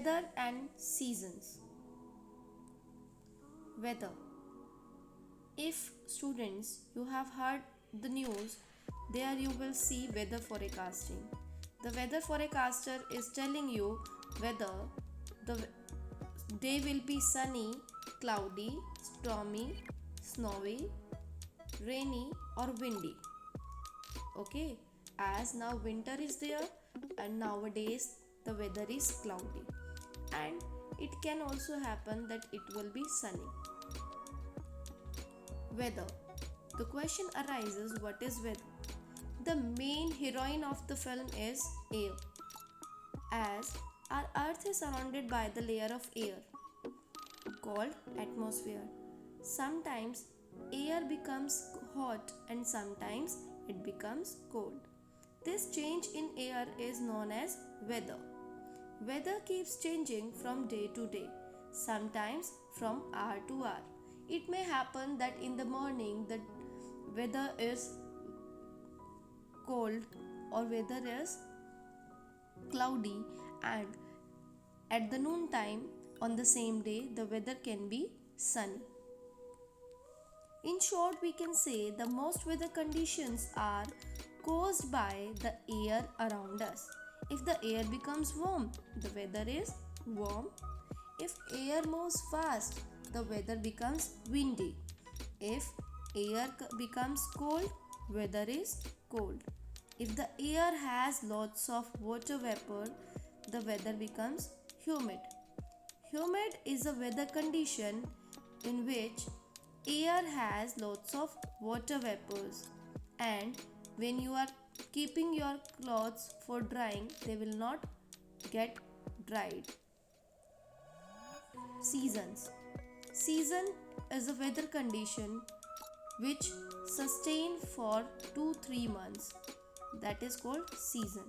Weather and seasons. Weather. If students you have heard the news, there you will see weather forecasting. The weather forecaster is telling you whether the day will be sunny, cloudy, stormy, snowy, rainy or windy. Okay, as now winter is there and nowadays the weather is cloudy, and it can also happen that it will be sunny. Weather. The question arises, what is weather? The main heroine of the film is air, as our earth is surrounded by the layer of air called atmosphere. Sometimes air becomes hot and sometimes it becomes cold. This change in air is known as weather. Weather keeps changing from day to day, sometimes from hour to hour. It may happen that in the morning the weather is cold or weather is cloudy, and at the noon time on the same day the weather can be sunny. In short, we can say the most weather conditions are caused by the air around us. If the air becomes warm, the weather is warm. If air moves fast, the weather becomes windy. If air becomes cold, weather is cold. If the air has lots of water vapor, the weather becomes humid. Humid is a weather condition in which air has lots of water vapors, and when you are keeping your clothes for drying, they will not get dried. Seasons. Season is a weather condition which sustain for 2-3 months. That is called season.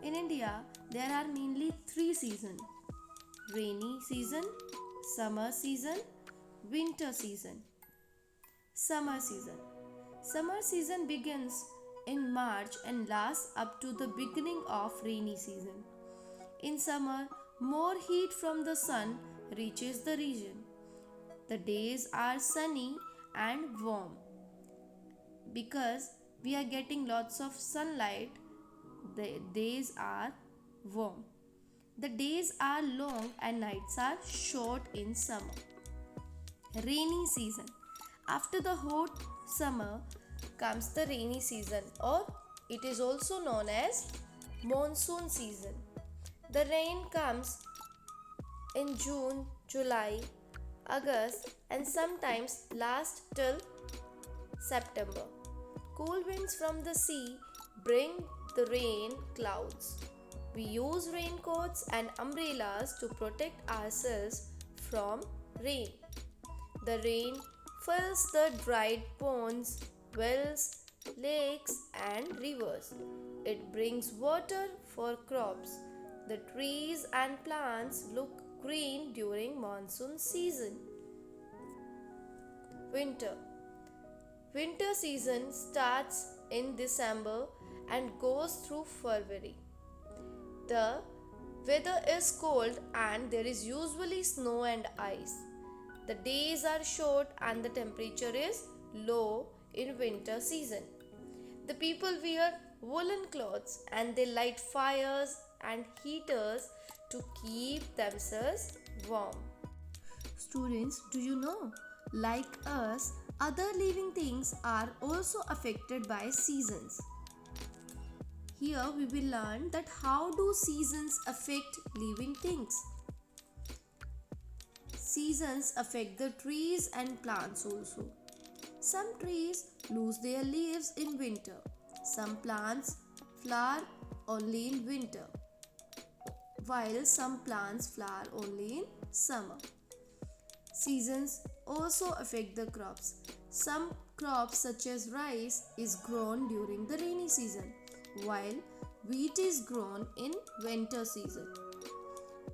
In India, there are mainly 3 seasons: rainy season, summer season, winter season. Summer season. Summer season begins in March and lasts up to the beginning of rainy season. In summer, more heat from the sun reaches the region. The days are sunny and warm. Because we are getting lots of sunlight, the days are warm. The days are long and nights are short in summer. Rainy season. After the hot summer comes the rainy season, or it is also known as monsoon season. The rain comes in June, July, August and sometimes lasts till September. Cool winds from the sea bring the rain clouds. We use raincoats and umbrellas to protect ourselves from rain. The rain fills the dried ponds, wells, lakes, and rivers. It brings water for crops. The trees and plants look green during monsoon season. Winter. Winter season starts in December and goes through February. The weather is cold and there is usually snow and ice. The days are short and the temperature is low in winter season. The people wear woolen clothes and they light fires and heaters to keep themselves warm. Students, do you know? Like us, other living things are also affected by seasons. Here we will learn that how do seasons affect living things. Seasons affect the trees and plants also. Some trees lose their leaves in winter. Some plants flower only in winter, while some plants flower only in summer. Seasons also affect the crops. Some crops such as rice is grown during the rainy season, while wheat is grown in winter season.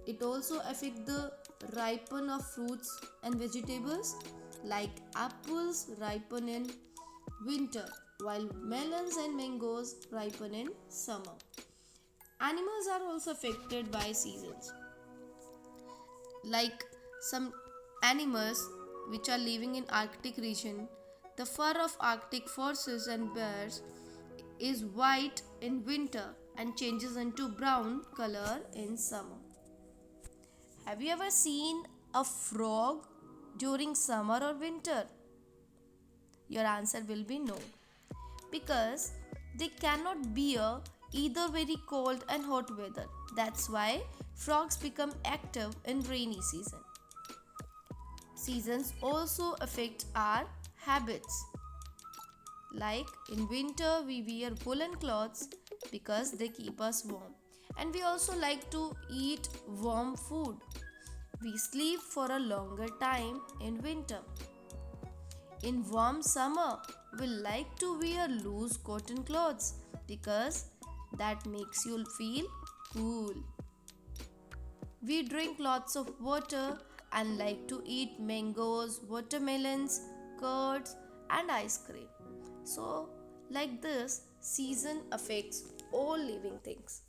It also affects the ripen of fruits and vegetables, like apples ripen in winter while melons and mangoes ripen in summer. Animals are also affected by seasons. like some animals which are living in Arctic region, the fur of Arctic foxes and bears is white in winter and changes into brown color in summer. Have you ever seen a frog during summer or winter? Your answer will be no, because they cannot bear either very cold and hot weather. That's why frogs become active in rainy season. Seasons also affect our habits. Like in winter, we wear woolen clothes because they keep us warm. And we also like to eat warm food. We sleep for a longer time in winter. In warm summer, we like to wear loose cotton clothes because that makes you feel cool. We drink lots of water and like to eat mangoes, watermelons, curds, and ice cream. So, like this, season affects all living things.